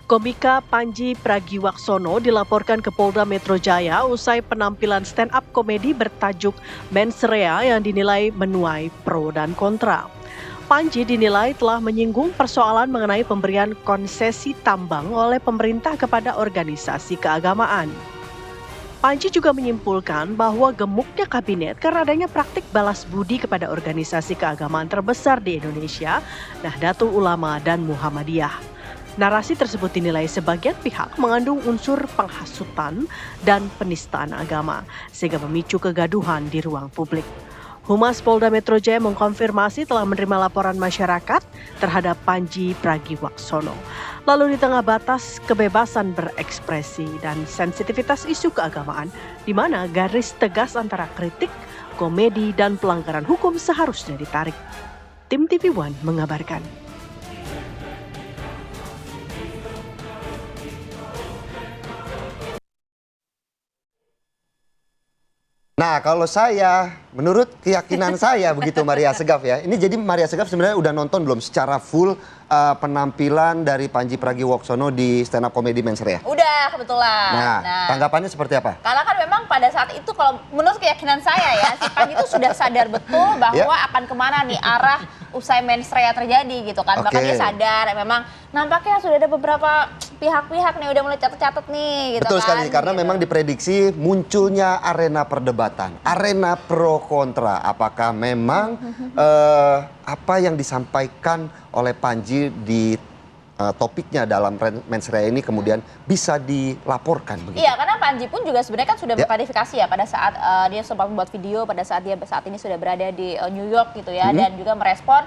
Komika Panji Pragiwaksono dilaporkan ke Polda Metro Jaya usai penampilan stand-up komedi bertajuk Mensrea yang dinilai menuai pro dan kontra. Panji dinilai telah menyinggung persoalan mengenai pemberian konsesi tambang oleh pemerintah kepada organisasi keagamaan. Panji juga menyimpulkan bahwa gemuknya kabinet karena adanya praktik balas budi kepada organisasi keagamaan terbesar di Indonesia, Nahdlatul Ulama dan Muhammadiyah. Narasi tersebut dinilai sebagian pihak mengandung unsur penghasutan dan penistaan agama, sehingga memicu kegaduhan di ruang publik. Humas Polda Metro Jaya mengkonfirmasi telah menerima laporan masyarakat terhadap Panji Pragiwaksono. Lalu di tengah batas kebebasan berekspresi dan sensitivitas isu keagamaan, di mana garis tegas antara kritik, komedi, dan pelanggaran hukum seharusnya ditarik. Tim TV One mengabarkan. Nah, kalau saya, menurut keyakinan saya begitu Maria Segaf ya. Ini jadi Maria Segaf sebenarnya udah nonton belum secara full penampilan dari Panji Pragiwaksono di stand up comedy Mensrea? Udah, kebetulan. Nah, tanggapannya seperti apa? Karena kan memang pada saat itu kalau menurut keyakinan saya ya, si Panji itu sudah sadar betul bahwa akan kemana nih arah usai Mensrea terjadi gitu kan. Bahkan dia sadar memang nampaknya sudah ada beberapa pihak-pihak nih udah mulai catat-catat nih gitu. Betul sekali, karena gitu. memang diprediksi munculnya arena perdebatan, arena pro kontra. Apakah memang apa yang disampaikan oleh Panji di topiknya dalam Mensrea ini kemudian bisa dilaporkan begitu? Iya, karena Panji pun juga sebenarnya kan sudah berklarifikasi ya pada saat dia sempat membuat video pada saat dia saat ini sudah berada di New York gitu ya, dan juga merespon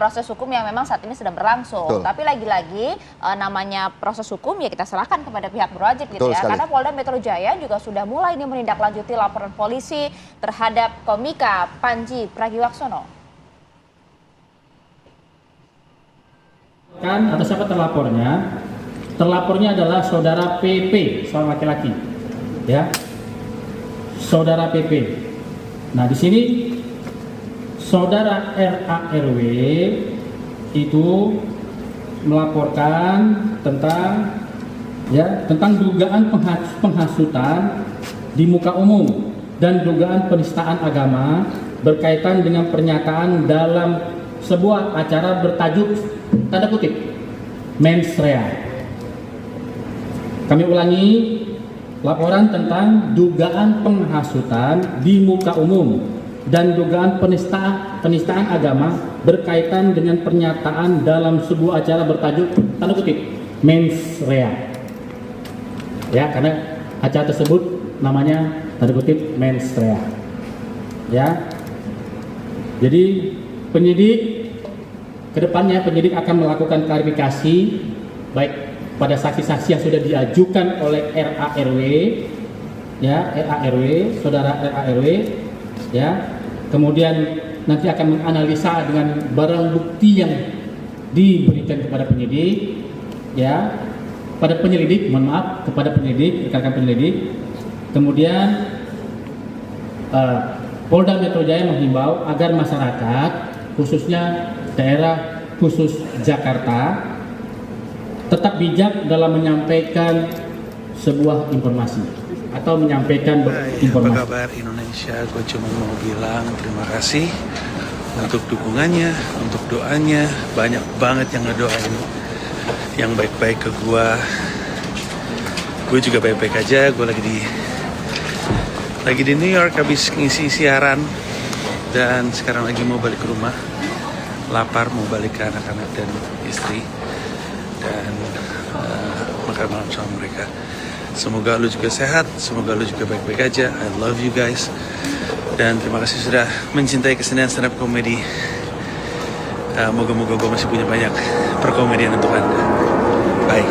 proses hukum yang memang saat ini sedang berlangsung. Betul. Tapi lagi-lagi namanya proses hukum ya kita serahkan kepada pihak berwajib gitu. Betul Ya. sekali. Karena Polda Metro Jaya juga sudah mulai ini menindaklanjuti laporan polisi terhadap komika Panji Pragiwaksono. Kan atau siapa terlapornya? Terlapornya adalah saudara PP, seorang laki-laki, ya, saudara PP. Nah di sini saudara RARW itu melaporkan tentang dugaan penghasutan di muka umum dan dugaan penistaan agama berkaitan dengan pernyataan dalam sebuah acara bertajuk tanda kutip Mensrea. Kami ulangi, laporan tentang dugaan penghasutan di muka umum dan dugaan penistaan agama berkaitan dengan pernyataan dalam sebuah acara bertajuk tanda kutip Mensrea. Ya, karena acara tersebut namanya tanda kutip Mensrea. Ya. Jadi penyidik kedepannya penyidik akan melakukan klarifikasi baik pada saksi-saksi yang sudah diajukan oleh RARW, ya, RARW, saudara RARW, ya. Kemudian nanti akan menganalisa dengan barang bukti yang diberikan kepada penyidik, ya, pada penyelidik, mohon maaf, kepada penyelidik, rekan-rekan penyelidik. Kemudian Polda Metro Jaya menghimbau agar masyarakat, khususnya daerah khusus Jakarta, tetap bijak dalam menyampaikan sebuah informasi atau menyampaikan informasi. Apa kabar Indonesia? Gue cuma mau bilang terima kasih untuk dukungannya, untuk doanya. Banyak banget yang ngedoain yang baik-baik ke gue. Gue juga baik-baik aja. Gue lagi di New York habis ngisi siaran dan sekarang lagi mau balik ke rumah. Lapar, mau balik ke anak-anak dan istri dan makan malam sama mereka. Semoga lu juga sehat, semoga lu juga baik-baik aja. I love you guys dan terima kasih sudah mencintai kesenian stand up comedy. Moga-moga gue masih punya banyak perkomedian untuk Anda. Bye.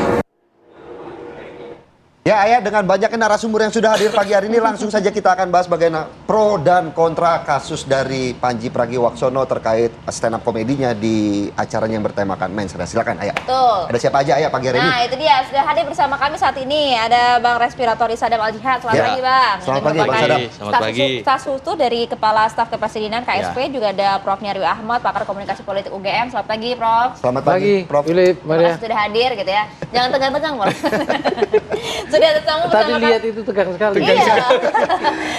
Ya Ayah, dengan banyaknya narasumber yang sudah hadir pagi hari ini, langsung saja kita akan bahas bagaimana pro dan kontra kasus dari Panji Pragiwaksono terkait stand up komedinya di acaranya yang bertemakan mensreya. Silakan Ayah. Betul. Ada siapa aja Ayah pagi hari ini? Nah itu dia, sudah hadir bersama kami saat ini. Ada Bang Respiratori Sadam Al-Jihad. Selamat Ya. pagi Bang. Selamat Ini pagi, Bang merupakan Sadam. Selamat pagi. Staf Khusus dari Kepala Staf Kepresidenan KSP. Ya. Juga ada Prof. Nyarwi Ahmad, Pakar Komunikasi Politik UGM. Selamat pagi Prof. Selamat pagi, Prof. Philip, Terima Maria. kasih sudah hadir gitu ya. Jangan tegang-tegang Prof. Sudah tersambung Tadi bersama lihat kami. itu tegang sekali. Iya.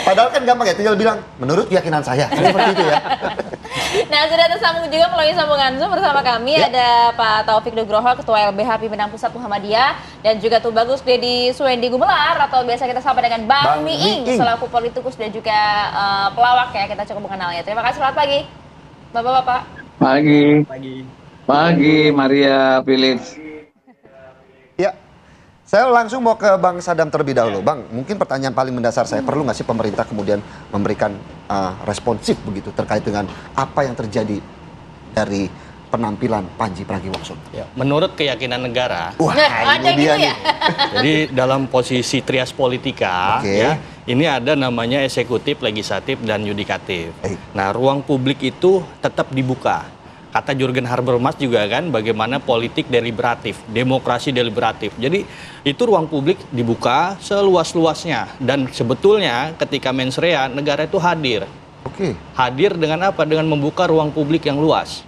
Padahal kan gampang ya, tinggal bilang menurut keyakinan saya. Seperti itu ya. Nah, sudah tersambung juga melalui sambungan Zoom bersama kami Ya. ada Pak Taufik Nugroho, Ketua LBH Pimpinan Pusat Muhammadiyah, dan juga Tubagus Dedi Suwendi Gumelar atau biasa kita sapa dengan Bang Bang Miing Miing. selaku politikus dan juga pelawak ya, kita cukup mengenalnya. Terima kasih, selamat pagi Bapak-bapak. Pagi. Pagi, Maria, Philip. Ya, saya langsung mau ke Bang Sadam terlebih dahulu. Bang, mungkin pertanyaan paling mendasar saya, perlu nggak sih pemerintah kemudian memberikan responsif begitu terkait dengan apa yang terjadi dari penampilan Panji Pragiwaksono? Ya, menurut keyakinan negara, Wah, Nah, ada ini gitu dia ya? nih. jadi dalam posisi trias politika, Oke. ya, ini ada namanya eksekutif, legislatif, dan yudikatif. Baik. Nah, ruang publik itu tetap dibuka. Kata Jurgen Habermas juga kan, bagaimana politik deliberatif, demokrasi deliberatif. Jadi itu ruang publik dibuka seluas-luasnya. Dan sebetulnya ketika mensreya, negara itu hadir. Oke. Hadir dengan apa? Dengan membuka ruang publik yang luas.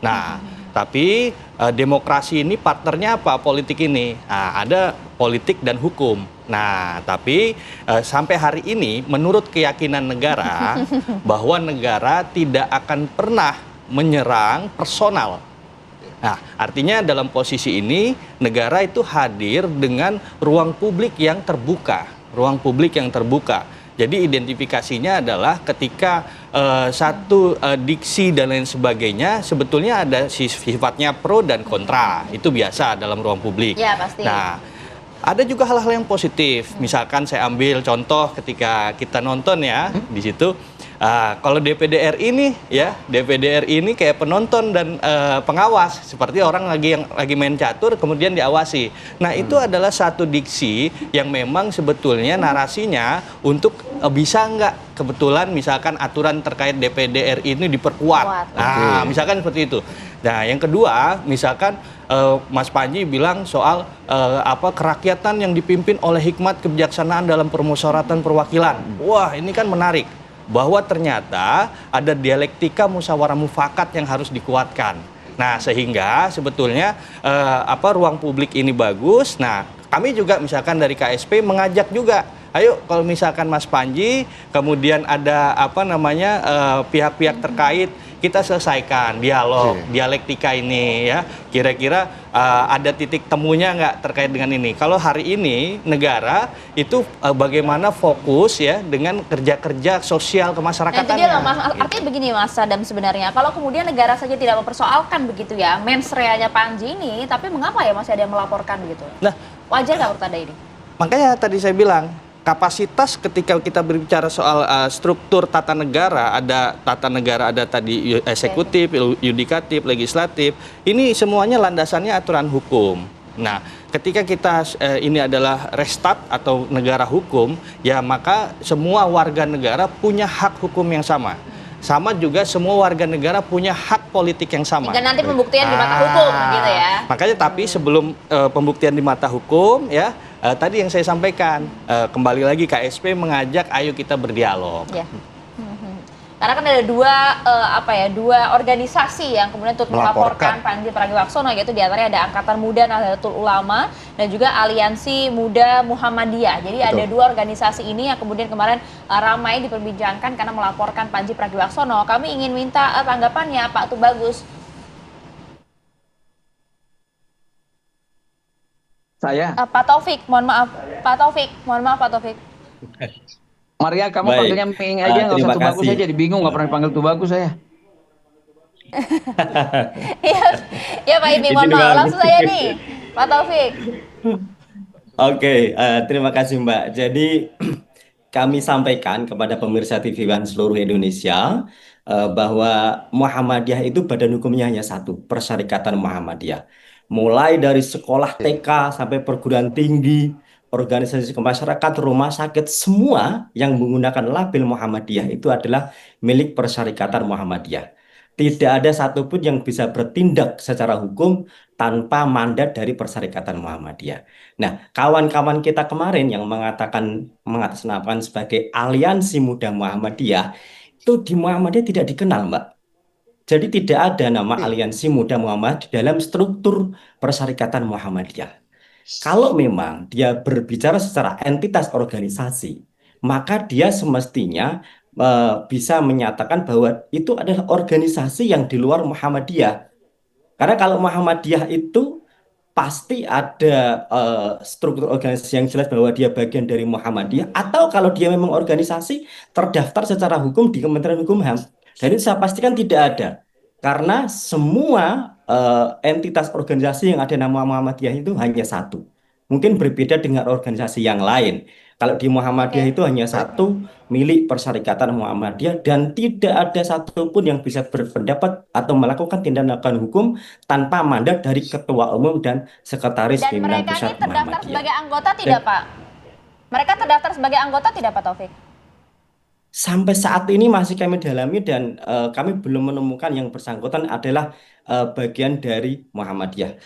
Nah, tapi demokrasi ini partnernya apa? Politik ini. Nah, ada politik dan hukum. Nah, tapi sampai hari ini menurut keyakinan negara bahwa negara tidak akan pernah menyerang personal. Nah, artinya dalam posisi ini negara itu hadir dengan ruang publik yang terbuka, ruang publik yang terbuka. Jadi identifikasinya adalah ketika satu diksi dan lain sebagainya sebetulnya ada sifatnya pro dan kontra. Itu biasa dalam ruang publik. Ya, pasti. Nah, ada juga hal-hal yang positif. Misalkan saya ambil contoh ketika kita nonton ya di situ. Kalau DPD RI ini ya, DPD RI ini kayak penonton dan pengawas, seperti orang lagi main catur kemudian diawasi. Nah, itu adalah satu diksi yang memang sebetulnya narasinya untuk bisa nggak kebetulan misalkan aturan terkait DPD RI ini diperkuat. Nah, misalkan seperti itu. Nah, yang kedua, misalkan Mas Panji bilang soal kerakyatan yang dipimpin oleh hikmat kebijaksanaan dalam permusyawaratan perwakilan. Wah, ini kan menarik. Bahwa ternyata ada dialektika musyawarah mufakat yang harus dikuatkan. Nah, sehingga sebetulnya ruang publik ini bagus. Nah, kami juga misalkan dari KSP mengajak juga, ayo kalau misalkan Mas Panji, kemudian ada pihak-pihak terkait, kita selesaikan dialog, dialektika ini ya. Kira-kira ada titik temunya nggak terkait dengan ini? Kalau hari ini negara itu bagaimana fokus ya dengan kerja-kerja sosial Nah, itu kemasyarakatan. dia loh, artinya begini Mas Sadam sebenarnya, kalau kemudian negara saja tidak mempersoalkan begitu ya mensreanya Panji ini, tapi mengapa ya masih ada yang melaporkan begitu? Nah, Wajar nggak menurut Anda ini? makanya tadi saya bilang kapasitas ketika kita berbicara soal struktur tata negara, ada tadi eksekutif, yudikatif, legislatif, ini semuanya landasannya aturan hukum. Nah, ketika kita ini adalah restart atau negara hukum, ya maka semua warga negara punya hak hukum yang sama. Sama juga semua warga negara punya hak politik yang sama. Dan nanti pembuktian di mata hukum gitu ya. Makanya tapi sebelum pembuktian di mata hukum ya, tadi yang saya sampaikan, kembali lagi KSP mengajak ayo kita berdialog. Ya. Karena kan ada dua organisasi yang kemudian turut melaporkan Panji Pragiwaksono, yaitu diantaranya ada Angkatan Muda Nahdlatul Ulama dan juga Aliansi Muda Muhammadiyah. Jadi ada dua organisasi ini yang kemudian kemarin ramai diperbincangkan karena melaporkan Panji Pragiwaksono. Kami ingin minta tanggapannya Pak Tubagus. Saya. Pak Taufik, mohon maaf. Pak Taufik. Maria, kamu Baik. panggilnya Miing aja, nggak usah Terima Tubagus. kasih. Saya jadi bingung, nggak pernah dipanggil Tubagus saya. Ya Pak Imi, mohon maaf. Langsung saya nih, Pak Taufik. Oke, terima kasih Mbak. Jadi kami sampaikan kepada pemirsa TV One seluruh Indonesia bahwa Muhammadiyah itu badan hukumnya hanya satu, Persyarikatan Muhammadiyah. Mulai dari sekolah TK sampai perguruan tinggi, organisasi masyarakat, rumah sakit, semua yang menggunakan label Muhammadiyah itu adalah milik Persyarikatan Muhammadiyah. Tidak ada satupun yang bisa bertindak secara hukum tanpa mandat dari Persyarikatan Muhammadiyah. Nah, kawan-kawan kita kemarin yang mengatasnamakan sebagai Aliansi Muda Muhammadiyah, itu di Muhammadiyah tidak dikenal, Mbak. Jadi tidak ada nama Aliansi Muda Muhammad di dalam struktur Persyarikatan Muhammadiyah. Kalau memang dia berbicara secara entitas organisasi, maka dia semestinya bisa menyatakan bahwa itu adalah organisasi yang di luar Muhammadiyah. Karena kalau Muhammadiyah itu pasti ada struktur organisasi yang jelas bahwa dia bagian dari Muhammadiyah, atau kalau dia memang organisasi terdaftar secara hukum di Kementerian Hukum HAM. Dan itu saya pastikan tidak ada. Karena semua entitas organisasi yang ada nama Muhammadiyah itu hanya satu. Mungkin berbeda dengan organisasi yang lain. Kalau di Muhammadiyah itu hanya satu, milik Persyarikatan Muhammadiyah, dan tidak ada satupun yang bisa berpendapat atau melakukan tindakan hukum tanpa mandat dari Ketua Umum dan Sekretaris Dan Pimpinan mereka Pusat ini terdaftar Muhammadiyah. sebagai anggota tidak, Pak? Mereka terdaftar sebagai anggota tidak, Pak Taufik? Sampai saat ini masih kami dalami dan kami belum menemukan yang bersangkutan adalah bagian dari Muhammadiyah.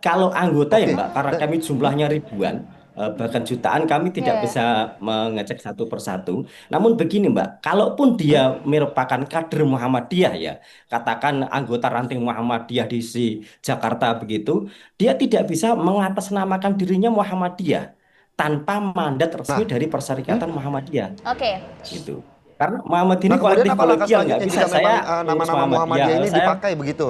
Kalau anggota ya Mbak, karena kami jumlahnya ribuan, bahkan jutaan, kami tidak bisa mengecek satu persatu. Namun begini Mbak, kalaupun dia merupakan kader Muhammadiyah ya, katakan anggota ranting Muhammadiyah di Jakarta begitu, dia tidak bisa mengatasnamakan dirinya Muhammadiyah tanpa mandat resmi dari Persyarikatan Muhammadiyah. Oke. Gitu. Karena Muhammad ini Nah, kemudian kolektif apa langkah kolegial, nggak selanjutnya bisa jika memang saya nama-nama Muhammadiyah ini dipakai begitu?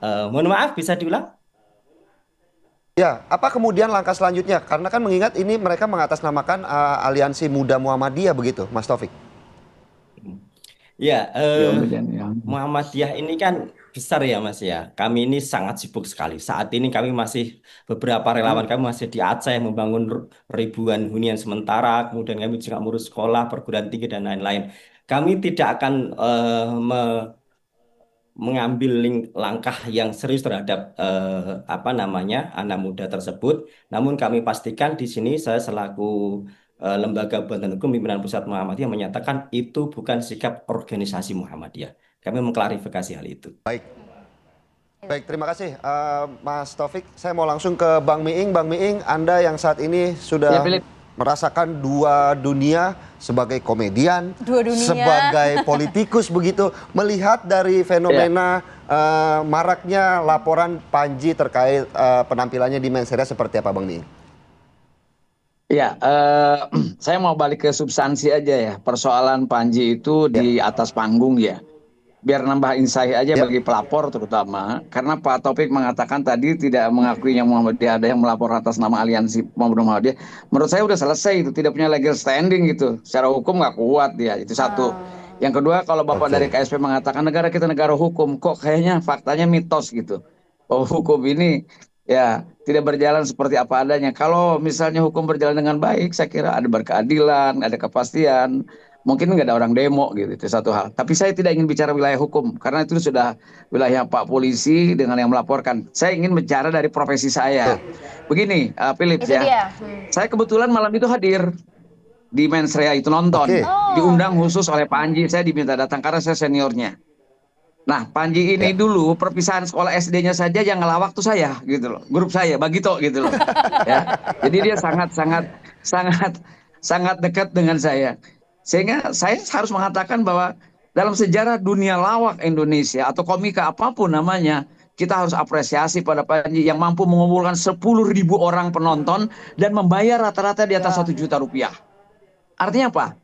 Mohon maaf, bisa diulang? Ya, apa kemudian langkah selanjutnya? Karena kan mengingat ini mereka mengatasnamakan Aliansi Muda Muhammadiyah begitu, Mas Taufik. Ya, Ya. Muhammadiyah ini kan besar ya Mas ya. Kami ini sangat sibuk sekali. Saat ini kami masih, beberapa relawan kami masih di Aceh membangun ribuan hunian sementara. Kemudian kami juga ngurus sekolah, perguruan tinggi dan lain-lain. Kami tidak akan mengambil langkah yang serius terhadap anak muda tersebut. Namun kami pastikan di sini saya selaku Lembaga Bantuan Hukum Pimpinan Pusat Muhammadiyah menyatakan itu bukan sikap organisasi Muhammadiyah. Kami mengklarifikasi hal itu. Baik, terima kasih Mas Taufik. Saya mau langsung ke Bang Miing. Bang Miing, Anda yang saat ini sudah merasakan dua dunia, sebagai komedian, sebagai politikus begitu, melihat dari fenomena maraknya laporan Panji terkait penampilannya di Mensreanya seperti apa, Bang Miing? Ya, saya mau balik ke substansi aja ya. Persoalan Panji itu di atas panggung ya. Biar nambah insight aja bagi pelapor terutama. Karena Pak Taufik mengatakan tadi tidak mengakui yang Muhammadiyah ada yang melapor atas nama Aliansi Muhammadiyah. Menurut saya udah selesai itu, tidak punya legal standing gitu. Secara hukum nggak kuat dia, itu satu. Yang kedua, kalau Bapak dari KSP mengatakan negara kita negara hukum, kok kayaknya faktanya mitos gitu. Oh, hukum ini ya tidak berjalan seperti apa adanya. Kalau misalnya hukum berjalan dengan baik, saya kira ada berkeadilan, ada kepastian. Mungkin nggak ada orang demo gitu, itu satu hal. Tapi saya tidak ingin bicara wilayah hukum, karena itu sudah wilayah Pak Polisi dengan yang melaporkan. Saya ingin bicara dari profesi saya. Begini, Philips ya. Saya kebetulan malam itu hadir di Mensreanya itu nonton. Diundang khusus oleh Panji, saya diminta datang karena saya seniornya. Nah, Panji ini dulu perpisahan sekolah SD-nya saja yang ngelawak tuh saya gitu loh. Grup saya, Bagito gitu loh. Ya. Jadi dia sangat dekat dengan saya. Sehingga saya harus mengatakan bahwa dalam sejarah dunia lawak Indonesia atau komika apapun namanya, kita harus apresiasi pada Panji yang mampu mengumpulkan 10.000 orang penonton dan membayar rata-rata di atas 1 juta rupiah. Artinya apa?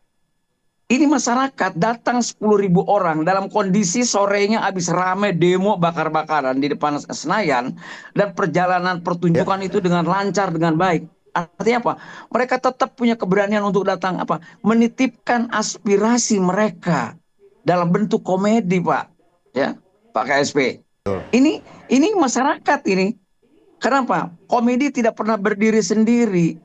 Ini masyarakat datang 10.000 orang dalam kondisi sorenya habis rame demo bakar-bakaran di depan Senayan, dan perjalanan pertunjukan itu dengan lancar, dengan baik. Artinya apa? Mereka tetap punya keberanian untuk datang menitipkan aspirasi mereka dalam bentuk komedi, Pak. Ya, Pak KSP. Ini masyarakat ini. Kenapa? Komedi tidak pernah berdiri sendiri.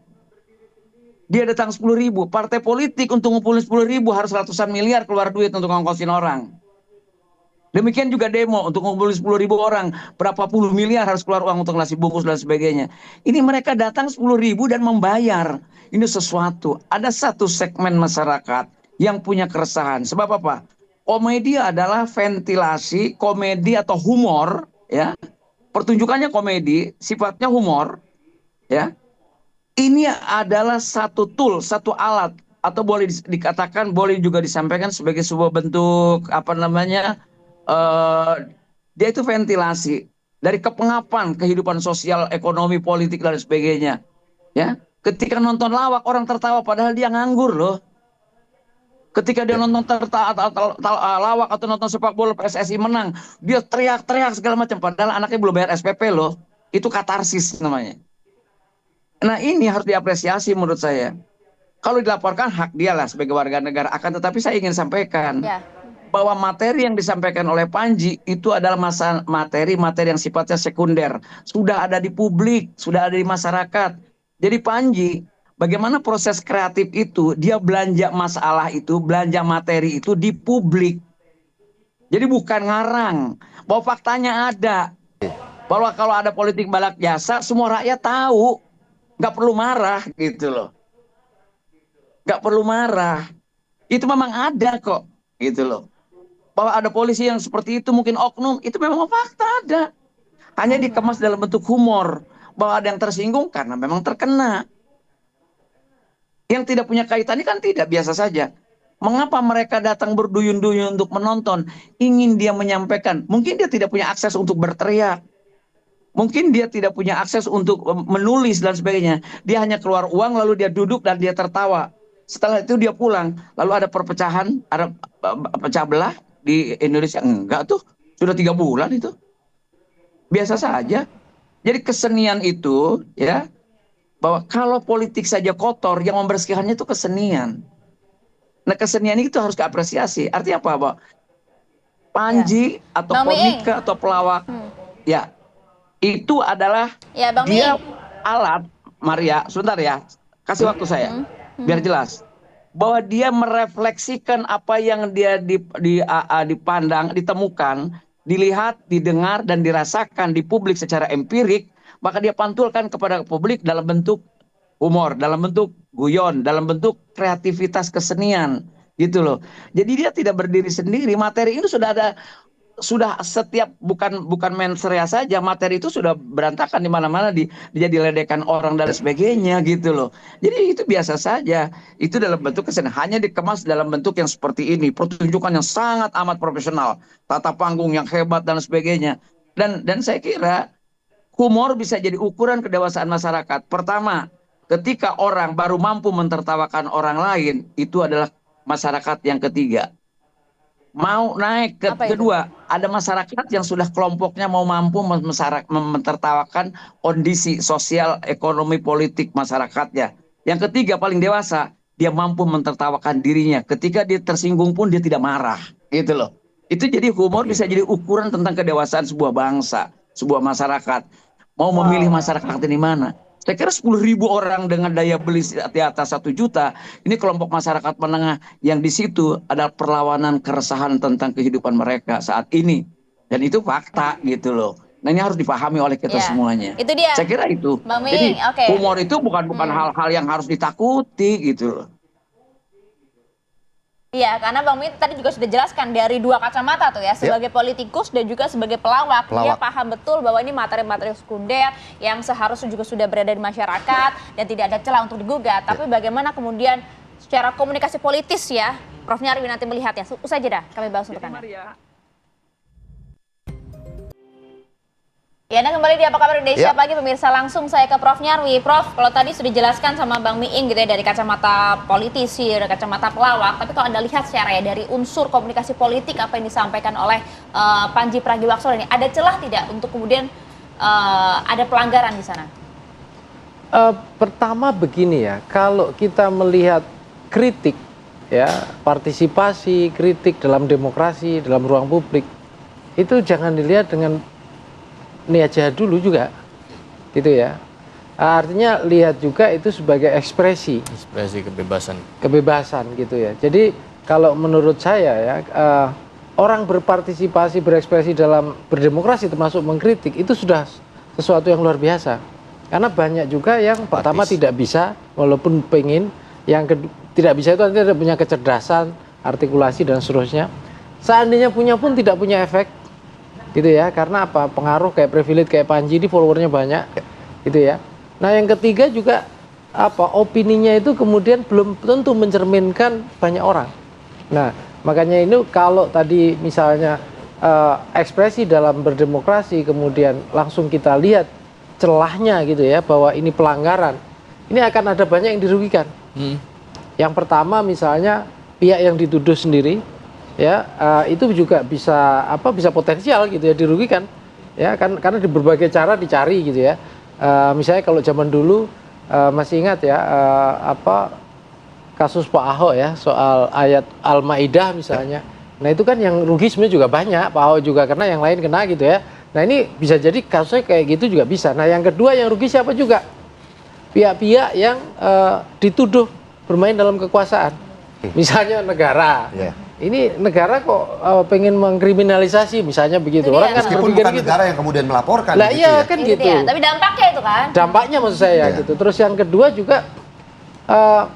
Dia datang 10.000. Partai politik untuk ngumpulin 10.000 harus ratusan miliar keluar duit untuk ngongkosin orang. Demikian juga demo untuk ngumpulin 10.000 orang, berapa puluh miliar harus keluar uang untuk nasi bungkus dan sebagainya. Ini mereka datang 10.000 dan membayar. Ini sesuatu. Ada satu segmen masyarakat yang punya keresahan. Sebab apa? Komedi adalah ventilasi, komedi atau humor, ya. Pertunjukannya komedi, sifatnya humor, ya. Ini adalah satu tool, satu alat, atau boleh dikatakan, boleh juga disampaikan sebagai sebuah bentuk apa namanya? Dia itu ventilasi dari kepengapan kehidupan sosial, ekonomi, politik dan sebagainya. Ya, ketika nonton lawak orang tertawa padahal dia nganggur loh. Ketika dia nonton lawak atau nonton sepak bola PSSI menang, dia teriak-teriak segala macam padahal anaknya belum bayar SPP loh. Itu katarsis namanya. Nah, ini harus diapresiasi menurut saya. Kalau dilaporkan hak dia lah sebagai warga negara, akan tetapi saya ingin sampaikan bahwa materi yang disampaikan oleh Panji itu adalah materi yang sifatnya sekunder. Sudah ada di publik, sudah ada di masyarakat. Jadi Panji, bagaimana proses kreatif itu, dia belanja masalah itu, belanja materi itu di publik. Jadi bukan ngarang, bahwa faktanya ada. Bahwa kalau ada politik balak jasa, semua rakyat tahu. Nggak perlu marah gitu loh. Nggak perlu marah. Itu memang ada kok, gitu loh. Bahwa ada polisi yang seperti itu mungkin oknum, itu memang fakta ada. Hanya dikemas dalam bentuk humor. Bahwa ada yang tersinggung karena memang terkena. Yang tidak punya kaitan ini kan tidak, biasa saja. Mengapa mereka datang berduyun-duyun untuk menonton? Ingin dia menyampaikan. Mungkin dia tidak punya akses untuk berteriak. Mungkin dia tidak punya akses untuk menulis dan sebagainya. Dia hanya keluar uang lalu dia duduk dan dia tertawa. Setelah itu dia pulang. Lalu ada perpecahan, ada pecah belah. Di Indonesia enggak tuh, sudah 3 bulan itu biasa saja. Jadi kesenian itu ya, bahwa kalau politik saja kotor, yang membersihkannya itu kesenian. Nah, kesenian itu harus diapresiasi. Artinya apa, Pak? Panji atau komika atau pelawak ya, itu adalah dia alat. Maria, sebentar ya, kasih waktu saya biar jelas. Bahwa dia merefleksikan apa yang dia dipandang, ditemukan, dilihat, didengar, dan dirasakan di publik secara empirik, maka dia pantulkan kepada publik dalam bentuk humor, dalam bentuk guyon, dalam bentuk kreativitas kesenian, gitu loh. Jadi dia tidak berdiri sendiri, materi ini sudah ada, sudah setiap, bukan mensrea saja, materi itu sudah berantakan di mana-mana, dia diledekan orang dan sebagainya gitu loh. Jadi itu biasa saja, itu dalam bentuk kesenian, hanya dikemas dalam bentuk yang seperti ini, pertunjukan yang sangat amat profesional, tata panggung yang hebat dan sebagainya. Dan saya kira humor bisa jadi ukuran kedewasaan masyarakat. Pertama, ketika orang baru mampu mentertawakan orang lain, itu adalah masyarakat yang ketiga. Mau naik ke kedua, ada masyarakat yang sudah kelompoknya mau mampu mentertawakan kondisi sosial, ekonomi, politik masyarakatnya. Yang ketiga paling dewasa, dia mampu mentertawakan dirinya. Ketika dia tersinggung pun dia tidak marah, gitu loh. Itu jadi humor bisa jadi ukuran tentang kedewasaan sebuah bangsa, sebuah masyarakat. Mau memilih masyarakat di mana? Saya kira 10.000 orang dengan daya beli di atas 1 juta, ini kelompok masyarakat menengah yang di situ adalah perlawanan keresahan tentang kehidupan mereka saat ini. Dan itu fakta gitu loh. Nah, ini harus dipahami oleh kita semuanya. Itu dia. Saya kira itu. Jadi humor itu bukan hal-hal yang harus ditakuti gitu loh. Iya, karena Bang Mi tadi juga sudah jelaskan dari 2 kacamata tuh ya, sebagai politikus dan juga sebagai pelawak. Dia paham betul bahwa ini materi-materi sekunder yang seharusnya juga sudah berada di masyarakat dan tidak ada celah untuk digugat. Tapi bagaimana kemudian secara komunikasi politis ya, Prof Nyarwi nanti melihatnya. Usai jeda, kami bahas untuk Anda. Ya, Anda kembali di Apa Kabar Indonesia Pagi, pemirsa. Langsung saya ke Prof Nyarwi. Prof, kalau tadi sudah dijelaskan sama Bang Miing gitu ya, dari kacamata politisi, dari kacamata pelawak, tapi kalau Anda lihat secara ya dari unsur komunikasi politik apa yang disampaikan oleh Panji Pragiwaksono ini, ada celah tidak untuk kemudian ada pelanggaran di sana? Pertama begini ya, kalau kita melihat kritik ya, partisipasi, kritik dalam demokrasi, dalam ruang publik, itu jangan dilihat dengan niat jahat dulu juga, gitu ya. Artinya lihat juga itu sebagai ekspresi kebebasan gitu ya. Jadi kalau menurut saya ya, orang berpartisipasi, berekspresi dalam berdemokrasi termasuk mengkritik itu sudah sesuatu yang luar biasa. Karena banyak juga yang pertama tidak bisa walaupun pengen, yang tidak bisa itu nanti tidak punya kecerdasan, artikulasi dan seterusnya. Seandainya punya pun tidak punya efek, gitu ya. Karena apa? Pengaruh kayak privilege kayak Panji ini followernya banyak, gitu ya. Nah yang ketiga juga apa? Opininya itu kemudian belum tentu mencerminkan banyak orang. Nah makanya ini kalau tadi misalnya ekspresi dalam berdemokrasi kemudian langsung kita lihat celahnya gitu ya bahwa ini pelanggaran, ini akan ada banyak yang dirugikan. Yang pertama misalnya pihak yang dituduh sendiri ya itu juga bisa bisa potensial gitu ya dirugikan ya kan, karena di berbagai cara dicari gitu ya. Misalnya kalau zaman dulu masih ingat ya kasus Pak Ahok ya soal ayat Al-Maidah misalnya. Nah itu kan yang rugi sebenarnya juga banyak, Pak Ahok juga karena yang lain kena gitu ya. Nah ini bisa jadi kasusnya kayak gitu juga bisa. Nah yang kedua yang rugi siapa juga? Pihak-pihak yang dituduh bermain dalam kekuasaan. Misalnya negara. Ini negara kok pengen mengkriminalisasi misalnya begitu. Orang kan meskipun bukan gitu. Negara yang kemudian melaporkan. Lah iya kan gitu. Tapi dampaknya itu kan. Dampaknya maksud saya gitu. Terus yang kedua juga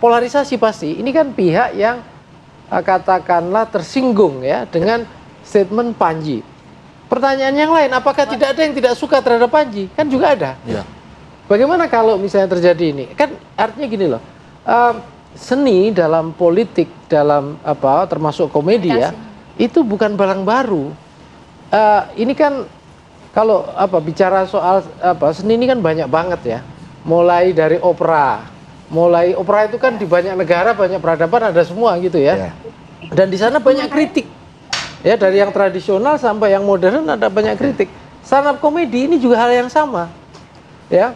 polarisasi pasti. Ini kan pihak yang katakanlah tersinggung ya dengan statement Panji. Pertanyaan yang lain, apakah tidak ada yang tidak suka terhadap Panji? Kan juga ada. Bagaimana kalau misalnya terjadi ini? Kan artinya gini loh, seni dalam politik, dalam termasuk komedi ya, itu bukan barang baru. Ini kan kalau bicara soal seni ini kan banyak banget ya. Mulai dari opera, opera itu kan di banyak negara, banyak peradaban ada semua gitu ya. Dan di sana banyak kritik. Ya dari yang tradisional sampai yang modern ada banyak kritik. Stand up komedi ini juga hal yang sama. Ya.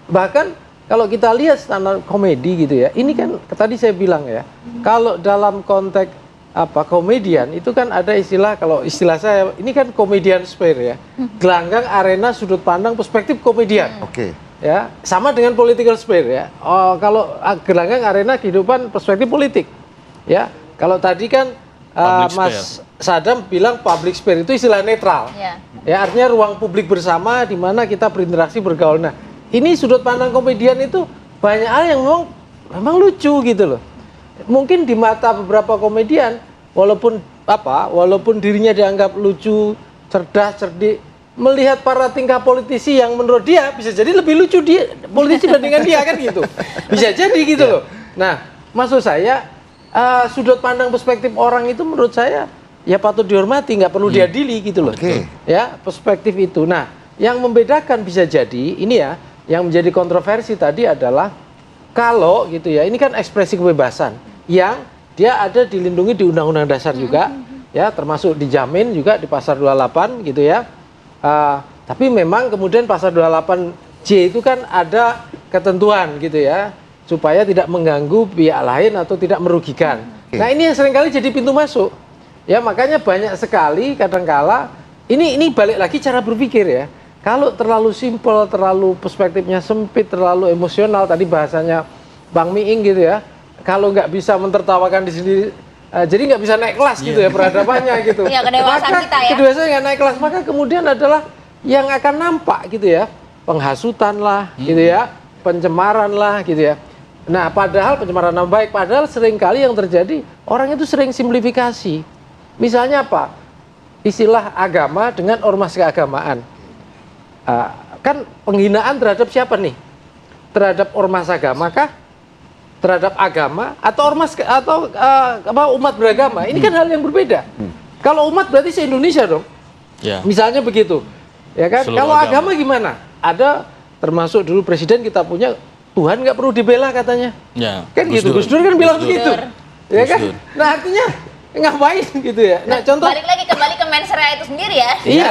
Bahkan kalau kita lihat stand up komedi gitu ya. Ini kan tadi saya bilang ya. Kalau dalam konteks komedian itu kan ada istilah, kalau istilah saya ini kan komedian sphere ya. Gelanggang arena sudut pandang perspektif komedian. Ya, sama dengan political sphere ya. Kalau gelanggang arena kehidupan perspektif politik. Ya. Kalau tadi kan Mas Sadam bilang public sphere itu istilah netral. Ya artinya ruang publik bersama di mana kita berinteraksi bergaul. Nah, ini sudut pandang komedian itu banyak hal yang memang lucu gitu loh. Mungkin di mata beberapa komedian walaupun dirinya dianggap lucu, cerdas, cerdik, melihat para tingkah politisi yang menurut dia bisa jadi lebih lucu dia politisi dibandingkan dia kan gitu. Bisa jadi gitu loh. Nah, maksud saya sudut pandang perspektif orang itu menurut saya ya patut dihormati, nggak perlu diadili gitu loh. Ya, perspektif itu. Nah, yang membedakan bisa jadi ini ya, yang menjadi kontroversi tadi adalah kalau gitu ya, ini kan ekspresi kebebasan yang dia ada dilindungi di Undang-Undang Dasar juga, ya termasuk dijamin juga di pasal 28 gitu ya. Tapi memang kemudian pasal 28J itu kan ada ketentuan gitu ya, supaya tidak mengganggu pihak lain atau tidak merugikan. Nah ini yang seringkali jadi pintu masuk. Ya makanya banyak sekali kadangkala ini balik lagi cara berpikir ya. Kalau terlalu simpel, terlalu perspektifnya sempit, terlalu emosional tadi bahasanya Bang Miing gitu ya. Kalau nggak bisa mentertawakan di sini, jadi nggak bisa naik kelas gitu ya peradabannya gitu. Iya, kedewasaan maka kita ya. kedewasaan nggak naik kelas, maka kemudian adalah yang akan nampak gitu ya, penghasutan lah gitu ya, pencemaran lah gitu ya. Nah padahal pencemaran nama baik, padahal seringkali yang terjadi orang itu sering simplifikasi. Misalnya apa? Istilah agama dengan ormas keagamaan. Kan penghinaan terhadap siapa nih? Terhadap ormas agama kah? Terhadap agama atau ormas atau umat beragama? Ini kan hal yang berbeda. Kalau umat berarti se-Indonesia dong. Misalnya begitu. Ya kan? Kalau agama gimana? Ada termasuk dulu presiden kita punya Tuhan nggak perlu dibela katanya. Kan gitu. Gus Dur kan bilang begitu. Ya kan? Nah artinya ngapain gitu ya. Nah contoh kembali ke mensrea itu sendiri ya. Iya,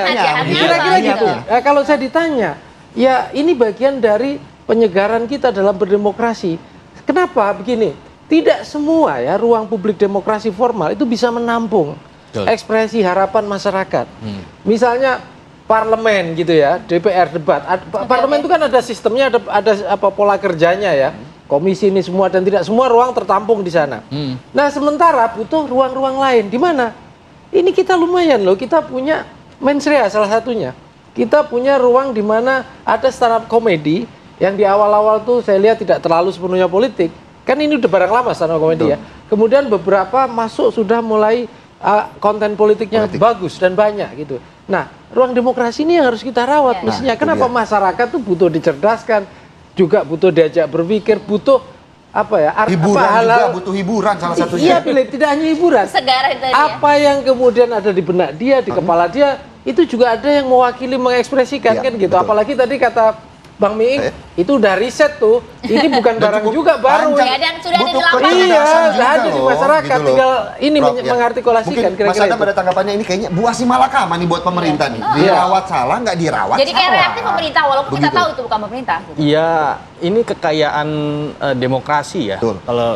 kira-kira gitu. Nah, kalau saya ditanya, ya ini bagian dari penyegaran kita dalam berdemokrasi. Kenapa begini? Tidak semua ya ruang publik demokrasi formal itu bisa menampung ekspresi harapan masyarakat. Misalnya parlemen gitu ya, DPR debat. Parlemen itu kan ada sistemnya, ada pola kerjanya ya. Komisi ini semua dan tidak semua ruang tertampung di sana. Nah, sementara butuh ruang-ruang lain di mana? Ini kita lumayan loh, kita punya mensrea salah satunya. Kita punya ruang di mana ada stand up komedi yang di awal-awal tuh saya lihat tidak terlalu sepenuhnya politik. Kan ini udah barang lama stand up komedi ya. Kemudian beberapa masuk sudah mulai konten politiknya bagus dan banyak gitu. Nah, ruang demokrasi ini yang harus kita rawat mestinya. Kenapa masyarakat tuh butuh dicerdaskan, juga butuh diajak berpikir, butuh apa ya? Hiburan apa, juga butuh hiburan salah satunya. Iya, Philip, tidak hanya hiburan. Segar itu Apa yang kemudian ada di benak dia, di kepala dia, itu juga ada yang mewakili, mengekspresikan kan gitu. Betul. Apalagi tadi kata Bang Miing, itu udah riset tuh. Ini bukan barang juga baru. Ya, dan sudah ada di lapangan. Iya, juga ada di loh, masyarakat. gitu Tinggal ini Prof, ya. mengartikulasikan Mungkin Mas kira-kira Adam itu. ada tanggapannya, ini kayaknya buah si malakama nih buat pemerintah nih. Dirawat salah, nggak dirawat Jadi kayak salah. reaktif pemerintah, walaupun kita Begitu. tahu itu bukan pemerintah. Gitu. Iya, ini kekayaan demokrasi ya. Betul. Kalau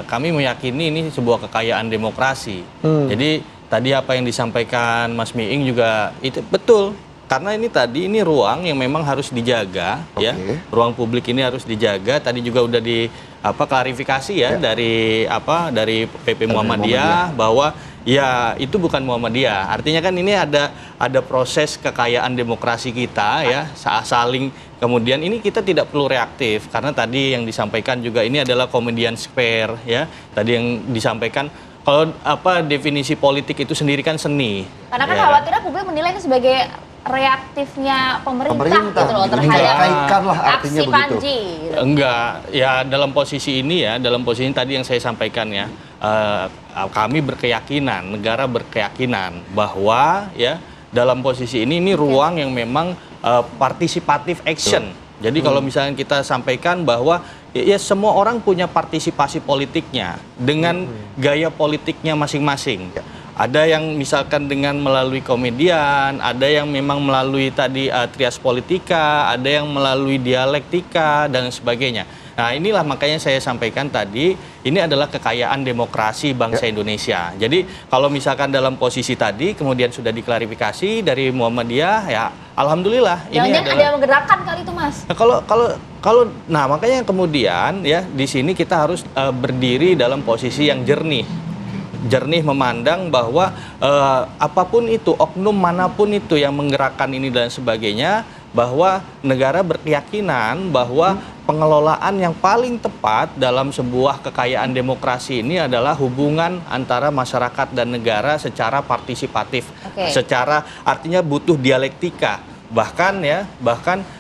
kami meyakini ini sebuah kekayaan demokrasi. Jadi tadi apa yang disampaikan Mas Miing juga itu betul. Karena ini ruang yang memang harus dijaga, ya. Ruang publik ini harus dijaga. Tadi juga udah klarifikasi ya, dari PP Muhammadiyah bahwa ya itu bukan Muhammadiyah. Artinya kan ini ada proses kekayaan demokrasi kita ya, saling kemudian ini kita tidak perlu reaktif karena tadi yang disampaikan juga ini adalah comedian square ya. Tadi yang disampaikan kalau definisi politik itu sendiri kan seni. Karena kan ya. khawatirnya publik menilai itu sebagai reaktifnya pemerintah gitu loh gitu. terhadap Dikaitkan lah artinya aksi begitu. Panji. Gitu. Enggak, ya dalam posisi ini tadi yang saya sampaikan ya, kami berkeyakinan, negara berkeyakinan bahwa ya dalam posisi ini ruang yang memang partisipatif action. Jadi kalau misalnya kita sampaikan bahwa ya semua orang punya partisipasi politiknya dengan gaya politiknya masing-masing. Ada yang misalkan dengan melalui komedian, ada yang memang melalui tadi trias politika, ada yang melalui dialektika dan sebagainya. Nah inilah makanya saya sampaikan tadi, ini adalah kekayaan demokrasi bangsa Indonesia. Jadi kalau misalkan dalam posisi tadi kemudian sudah diklarifikasi dari Muhammadiyah, ya alhamdulillah. Ini Jangan-jangan ada yang menggerakkan kali itu Mas. Nah makanya kemudian ya di sini kita harus berdiri dalam posisi yang jernih memandang bahwa apapun itu, oknum manapun itu yang menggerakkan ini dan sebagainya, bahwa negara berkeyakinan bahwa pengelolaan yang paling tepat dalam sebuah kekayaan demokrasi ini adalah hubungan antara masyarakat dan negara secara partisipatif, secara artinya butuh dialektika. Bahkan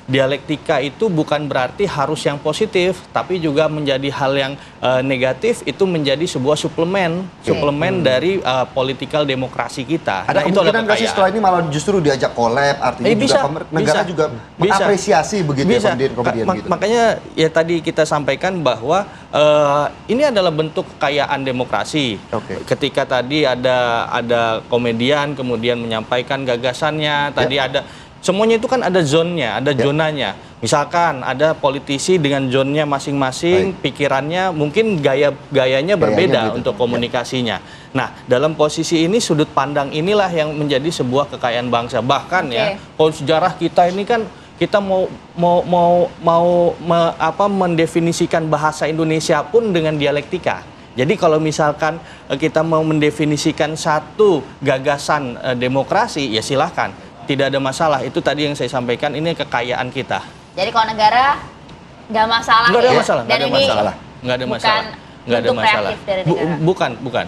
dialektika itu bukan berarti harus yang positif, tapi juga menjadi hal yang negatif, itu menjadi sebuah suplemen dari political demokrasi kita. Ada kemungkinan nggak sih setelah ini malah justru diajak collab, artinya juga negara juga mengapresiasi begitu ya komedian gitu. Makanya ya tadi kita sampaikan bahwa ini adalah bentuk kekayaan demokrasi. Ketika tadi ada komedian kemudian menyampaikan gagasannya, tadi ada semuanya itu kan ada zonnya, ada zonanya. Misalkan ada politisi dengan zonnya masing-masing, pikirannya mungkin gayanya berbeda gitu, untuk komunikasinya. Nah, dalam posisi ini sudut pandang inilah yang menjadi sebuah kekayaan bangsa. Bahkan ya, kalau sejarah kita ini kan kita mau mendefinisikan bahasa Indonesia pun dengan dialektika. Jadi kalau misalkan kita mau mendefinisikan satu gagasan demokrasi, ya silahkan. Tidak ada masalah, itu tadi yang saya sampaikan, ini kekayaan kita. Jadi kalau negara nggak masalah nggak ada ya? masalah, Dan nggak ada ini masalah. Nggak ada masalah. Nggak ada masalah. Dari negara. Bukan.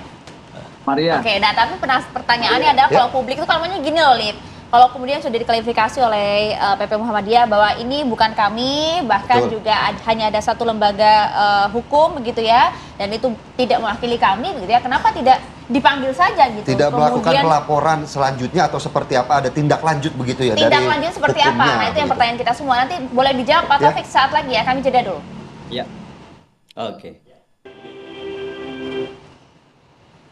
Maria. Oke, nah tapi pertanyaannya adalah kalau publik itu namanya gini loh, Lip. Kalau kemudian sudah diklarifikasi oleh PP Muhammadiyah bahwa ini bukan kami, bahkan juga hanya ada satu lembaga hukum begitu ya, dan itu tidak mewakili kami begitu ya. Kenapa tidak dipanggil saja gitu? Tidak melakukan pelaporan selanjutnya atau seperti apa, ada tindak lanjut begitu ya? Tindak lanjut seperti apa? Nah itu yang pertanyaan kita semua. Nanti boleh dijawab Pak Taufik saat lagi ya, kami jeda dulu. Ya, oke.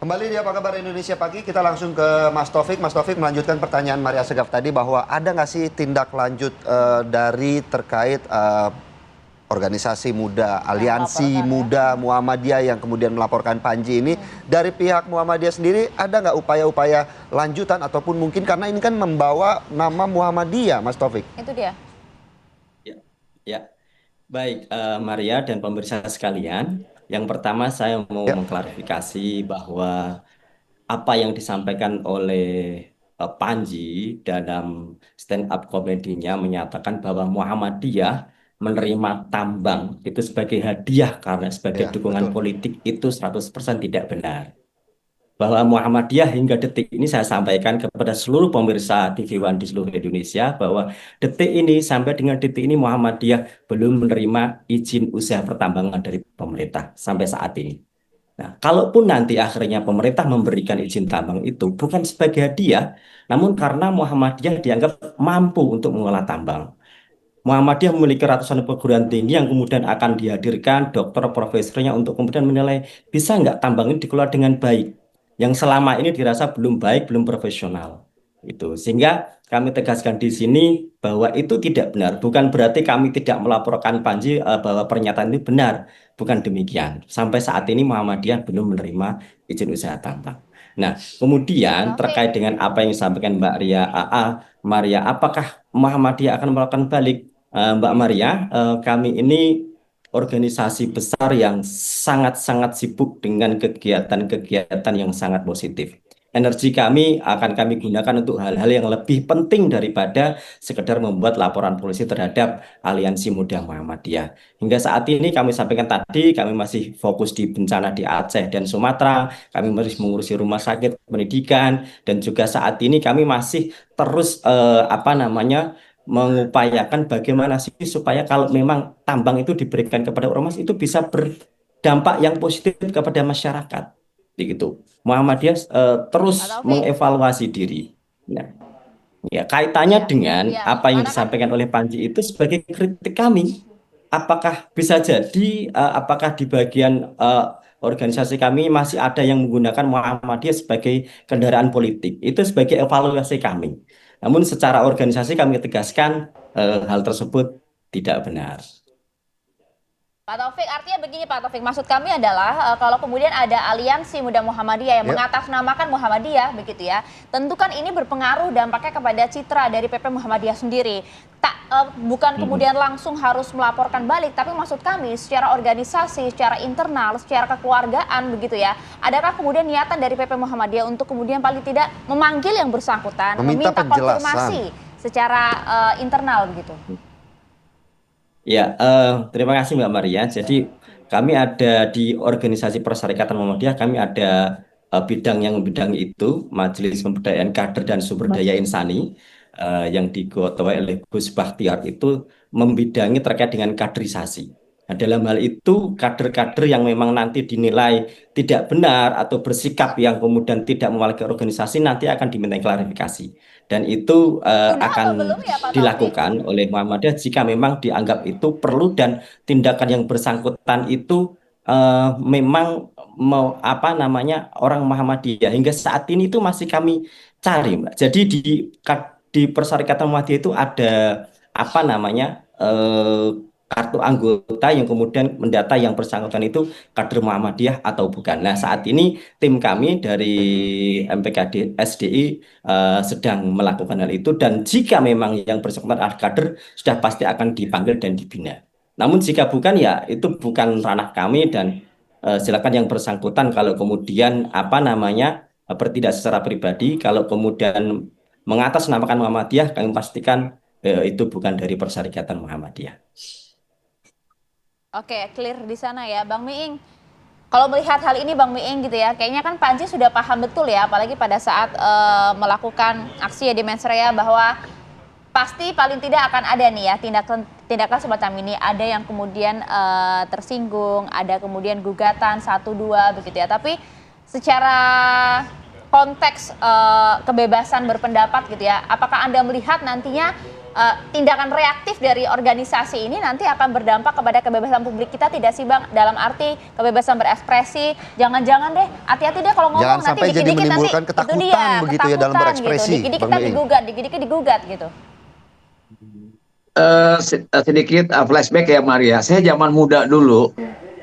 Kembali di Apa Kabar Indonesia Pagi, kita langsung ke Mas Taufik. Mas Taufik melanjutkan pertanyaan Maria Segaf tadi bahwa ada nggak sih tindak lanjut dari terkait organisasi muda, aliansi muda Muhammadiyah yang kemudian melaporkan Panji ini. Dari pihak Muhammadiyah sendiri ada nggak upaya-upaya lanjutan ataupun mungkin karena ini kan membawa nama Muhammadiyah, Mas Taufik? Itu dia. Ya. Baik, Maria dan pemirsa sekalian. Yang pertama saya mau mengklarifikasi bahwa apa yang disampaikan oleh Panji dalam stand up komedinya menyatakan bahwa Muhammadiyah menerima tambang itu sebagai hadiah karena sebagai Ya, dukungan betul. politik itu 100% tidak benar. Bahwa Muhammadiyah hingga detik ini saya sampaikan kepada seluruh pemirsa TV One di seluruh Indonesia bahwa detik ini sampai dengan detik ini Muhammadiyah belum menerima izin usaha pertambangan dari pemerintah sampai saat ini. Nah, kalaupun nanti akhirnya pemerintah memberikan izin tambang itu bukan sebagai hadiah, namun karena Muhammadiyah dianggap mampu untuk mengolah tambang. Muhammadiyah memiliki ratusan perguruan tinggi yang kemudian akan dihadirkan dokter profesornya untuk kemudian menilai bisa nggak tambang ini dikelola dengan baik. Yang selama ini dirasa belum baik, belum profesional. Itu sehingga kami tegaskan di sini bahwa itu tidak benar. Bukan berarti kami tidak melaporkan Panji bahwa pernyataan ini benar. Bukan demikian. Sampai saat ini Muhammadiyah belum menerima izin usaha tambang. Nah, kemudian terkait dengan apa yang disampaikan Mbak Ria AA, Maria, apakah Muhammadiyah akan melakukan balik? Mbak Maria, kami ini organisasi besar yang sangat-sangat sibuk dengan kegiatan-kegiatan yang sangat positif. Energi kami akan kami gunakan untuk hal-hal yang lebih penting daripada sekedar membuat laporan polisi terhadap Aliansi Muda Muhammadiyah. Hingga saat ini kami sampaikan tadi, kami masih fokus di bencana di Aceh dan Sumatera, kami masih mengurusi rumah sakit, pendidikan, dan juga saat ini kami masih terus mengupayakan bagaimana sih supaya kalau memang tambang itu diberikan kepada ormas itu bisa berdampak yang positif kepada masyarakat. Begitu. Muhammadiyah terus Pak Taufik. mengevaluasi diri. Nah, ya kaitannya dengan apa yang karena kan disampaikan oleh Panji itu sebagai kritik kami. Apakah bisa jadi apakah di bagian organisasi kami masih ada yang menggunakan Muhammadiyah sebagai kendaraan politik? Itu sebagai evaluasi kami. Namun secara organisasi kami tegaskan hal tersebut tidak benar. Pak Taufik, artinya begini Pak Taufik, maksud kami adalah kalau kemudian ada Aliansi Muda Muhammadiyah yang mengatasnamakan Muhammadiyah begitu ya, tentu kan ini berpengaruh dampaknya kepada citra dari PP Muhammadiyah sendiri. Bukan kemudian langsung harus melaporkan balik, tapi maksud kami secara organisasi, secara internal, secara kekeluargaan begitu ya, adakah kemudian niatan dari PP Muhammadiyah untuk kemudian paling tidak memanggil yang bersangkutan, meminta konfirmasi secara internal begitu? Ya, terima kasih Mbak Maria. Jadi kami ada di organisasi Perserikatan Muhammadiyah, kami ada bidang itu, Majelis Pemberdayaan Kader dan Sumber Daya Insani, yang diketuai oleh Gus Bakhtiar itu membidangi terkait dengan kaderisasi. Nah, dalam hal itu kader-kader yang memang nanti dinilai tidak benar atau bersikap yang kemudian tidak mewakili organisasi nanti akan diminta klarifikasi. Dan itu akan dilakukan oleh Muhammadiyah jika memang dianggap itu perlu dan tindakan yang bersangkutan itu memang orang Muhammadiyah. Hingga saat ini itu masih kami cari, Mbak. Jadi di Perserikatan Muhammadiyah itu ada kartu anggota yang kemudian mendata yang bersangkutan itu kader Muhammadiyah atau bukan. Nah, saat ini tim kami dari MPKD SDI sedang melakukan hal itu dan jika memang yang bersangkutan adalah kader sudah pasti akan dipanggil dan dibina. Namun jika bukan ya itu bukan ranah kami dan silakan yang bersangkutan kalau kemudian bertindak secara pribadi, kalau kemudian mengatasnamakan Muhammadiyah kami pastikan itu bukan dari Perserikatan Muhammadiyah. Oke, clear di sana ya, Bang Miing. Kalau melihat hal ini Bang Miing gitu ya, kayaknya kan Panji sudah paham betul ya, apalagi pada saat melakukan aksi ya di Mensreya bahwa pasti paling tidak akan ada nih ya tindakan semacam ini, ada yang kemudian tersinggung, ada kemudian gugatan 1-2 begitu ya. Tapi secara konteks kebebasan berpendapat gitu ya, apakah Anda melihat nantinya tindakan reaktif dari organisasi ini nanti akan berdampak kepada kebebasan publik kita tidak sih Bang? Dalam arti kebebasan berekspresi, jangan-jangan deh, hati-hati deh kalau ngomong jangan nanti dikit-dikit nanti ketakutan itu dia, begitu ya dalam berekspresi. Gitu. Dikit-dikit digugat gitu. Sedikit flashback ya Maria, saya zaman muda dulu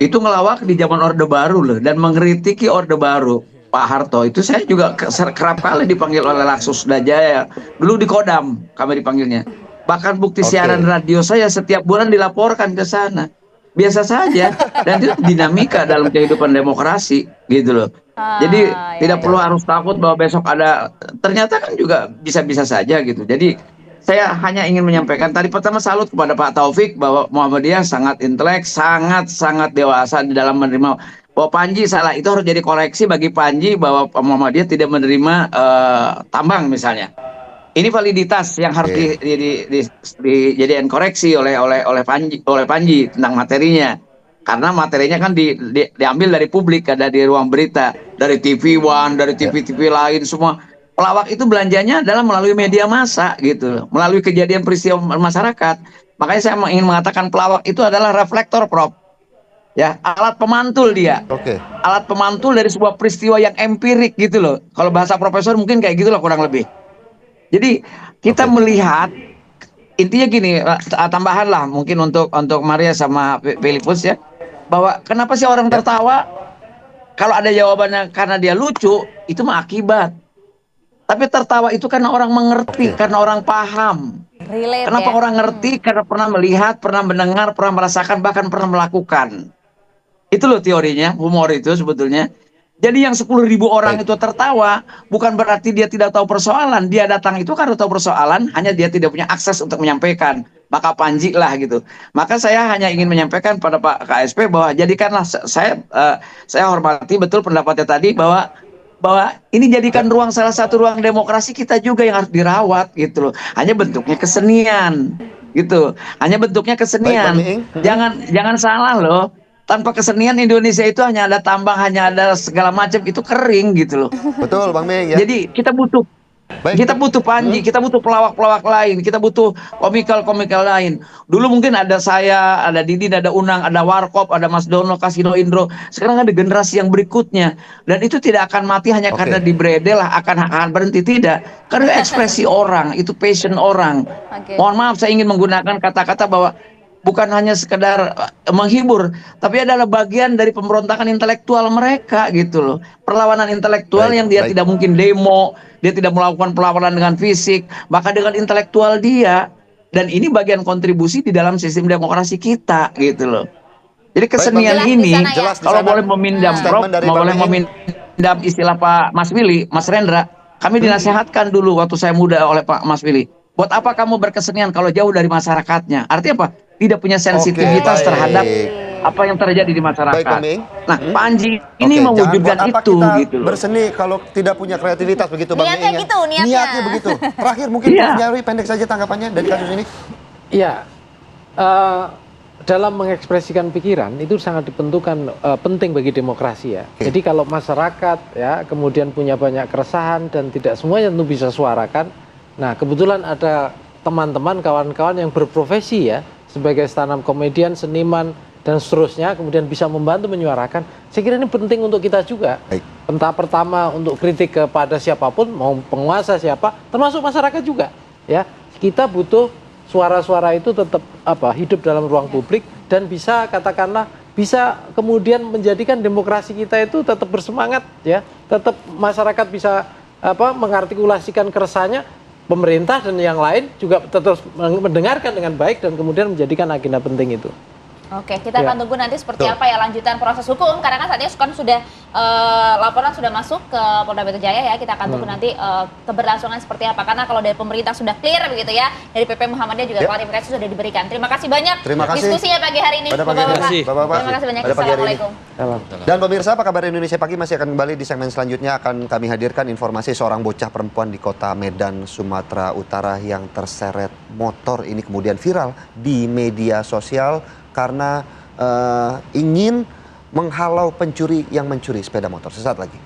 itu ngelawak di zaman Orde Baru loh dan mengkritiki Orde Baru. Pak Harto itu saya juga kerap kali dipanggil oleh Laksus Dajaya. Dulu di Kodam kami dipanggilnya. Bahkan bukti siaran radio saya setiap bulan dilaporkan ke sana. biasa saja, dan itu dinamika dalam kehidupan demokrasi gitu loh. Jadi tidak perlu harus takut bahwa besok ada, ternyata kan juga bisa-bisa saja gitu. Jadi saya hanya ingin menyampaikan tadi, pertama salut kepada Pak Taufik bahwa Muhammadiyah sangat intelek, sangat dewasa di dalam menerima bahwa Panji salah. Itu harus jadi koreksi bagi Panji bahwa Muhammadiyah tidak menerima tambang misalnya. Ini validitas yang harus dijadikan koreksi oleh Panji tentang materinya. Karena materinya kan diambil dari publik, ada di ruang berita, dari TV One, dari TV-TV lain semua. Pelawak itu belanjanya adalah melalui media massa gitu, melalui kejadian peristiwa masyarakat. Makanya saya ingin mengatakan pelawak itu adalah reflektor, Prof. Ya, alat pemantul dia. Alat pemantul dari sebuah peristiwa yang empirik gitu loh. Kalau bahasa profesor mungkin kayak gitu loh kurang lebih. Jadi kita melihat intinya gini, tambahan lah mungkin untuk Maria sama Filipus ya, bahwa kenapa sih orang tertawa? Kalau ada jawabannya karena dia lucu, itu mah akibat. Tapi tertawa itu karena orang mengerti, karena orang paham. Relate, kenapa ya? orang ngerti? Karena pernah melihat, pernah mendengar, pernah merasakan, bahkan pernah melakukan. Itu loh teorinya, humor itu sebetulnya. Jadi yang 10.000 orang itu tertawa, bukan berarti dia tidak tahu persoalan. Dia datang itu karena tahu persoalan, hanya dia tidak punya akses untuk menyampaikan. Maka Panji lah gitu. Maka saya hanya ingin menyampaikan pada Pak KSP bahwa jadikanlah saya hormati betul pendapatnya tadi bahwa ini jadikan ruang, salah satu ruang demokrasi kita juga yang harus dirawat gitu loh. Hanya bentuknya kesenian gitu. Hanya bentuknya kesenian. Jangan salah loh. Tanpa kesenian Indonesia itu hanya ada tambang, hanya ada segala macam, itu kering gitu loh. Betul Bang Ming ya. Jadi kita butuh Panji, kita butuh pelawak-pelawak lain, kita butuh komikal lain. Dulu mungkin ada saya, ada Didi, ada Unang, ada Warkop, ada Mas Dono, Kasino Indro. Sekarang ada generasi yang berikutnya. Dan itu tidak akan mati hanya karena dibredel lah, akan berhenti, tidak. Karena ekspresi orang, itu passion orang. Mohon maaf saya ingin menggunakan kata-kata bahwa bukan hanya sekedar menghibur, tapi adalah bagian dari pemberontakan intelektual mereka gitu loh. Perlawanan intelektual yang dia tidak mungkin demo, dia tidak melakukan perlawanan dengan fisik, maka dengan intelektual dia. Dan ini bagian kontribusi di dalam sistem demokrasi kita gitu loh. Jadi kesenian ini, kalau boleh meminjam boleh meminjam istilah Pak Mas Willy, Mas Rendra, kami dinasihatkan dulu waktu saya muda oleh Pak Mas Willy. Buat apa kamu berkesenian kalau jauh dari masyarakatnya? Artinya apa? Tidak punya sensitivitas terhadap apa yang terjadi di masyarakat. Nah, Panji ini mewujudkan itu gitu loh. Berseni kalau tidak punya kreativitas begitu Bang Ming. Niatnya begitu. Terakhir mungkin Prof Nyarwi pendek saja tanggapannya dari kasus ini. Iya. Dalam mengekspresikan pikiran itu sangat dipentukan penting bagi demokrasi ya. Jadi kalau masyarakat ya kemudian punya banyak keresahan dan tidak semuanya tentu bisa suarakan. Nah, kebetulan ada teman-teman, kawan-kawan yang berprofesi ya sebagai stand-up komedian, seniman, dan seterusnya, kemudian bisa membantu menyuarakan. Saya kira ini penting untuk kita juga. Entah pertama untuk kritik kepada siapapun, mau penguasa siapa, termasuk masyarakat juga. Ya, kita butuh suara-suara itu tetap hidup dalam ruang publik dan bisa katakanlah bisa kemudian menjadikan demokrasi kita itu tetap bersemangat, ya, tetap masyarakat bisa mengartikulasikan keresahannya. Pemerintah dan yang lain juga tetap mendengarkan dengan baik dan kemudian menjadikan agenda penting itu. Oke, kita akan tunggu nanti seperti apa ya lanjutan proses hukum, karena kan saat ini kan sudah laporan sudah masuk ke Polda Metro Jaya ya. Kita akan tunggu nanti keberlangsungan seperti apa, karena kalau dari pemerintah sudah clear begitu ya, dari PP Muhammadiyah juga klarifikasi sudah diberikan. Terima kasih banyak diskusinya pagi hari ini Bapak-bapak. Terima kasih banyak. Assalamualaikum. Dan pemirsa, apa kabar Indonesia Pagi masih akan kembali di segmen selanjutnya. Akan kami hadirkan informasi seorang bocah perempuan di kota Medan, Sumatera Utara yang terseret motor ini kemudian viral di media sosial karena ingin menghalau pencuri yang mencuri sepeda motor. Sesaat lagi.